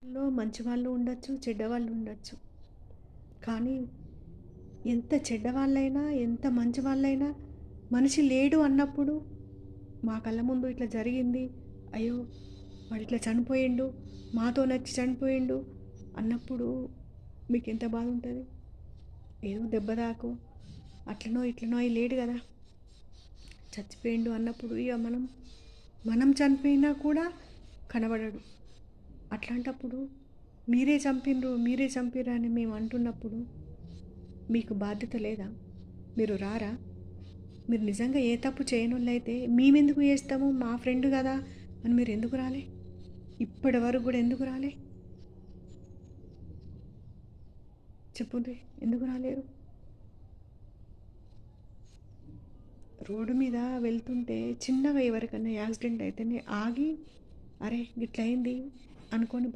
లో మంచి వాళ్ళు ఉండొచ్చు, చెడ్డవాళ్ళు ఉండొచ్చు. కానీ ఎంత చెడ్డవాళ్ళైనా, ఎంత మంచి వాళ్ళైనా మనిషి లేడు అన్నప్పుడు మా కళ్ళ ముందు ఇట్లా జరిగింది. అయ్యో! వాడిట్లా చనిపోయిండు. మాతో నచ్చి చనిపోయిండు అన్నప్పుడు మీకెంత బాధుంటది? ఏదో దెబ్బ తాకో, అట్లనో ఇట్లనో అయి లేడు గదా! చచ్చిపోయిండు అన్నప్పుడు ఇగ మనం చనిపోయినా కూడా కనబడడు. అట్లాంటప్పుడు మీరే చంపిర్రు అని మేము అంటున్నప్పుడు మీకు బాధ్యత లేదా? మీరు రారా? మీరు నిజంగా ఏ తప్పు చేయనోళ్ళైతే మేమెందుకు చేస్తాము? మా ఫ్రెండ్ గదా! అని మీరెందుకు రాలే? ఇప్పటి వరకు గూడా ఎందుకు రాలే? చెప్పుండ్రి. ఎందుకు రాలేరు? రోడ్డు మీద వెళ్తుంటే చిన్నగా ఎవరికన్నా యాక్సిడెంట్ అయితేనే ఆగి, అరే! గిట్లయింది అనుకోని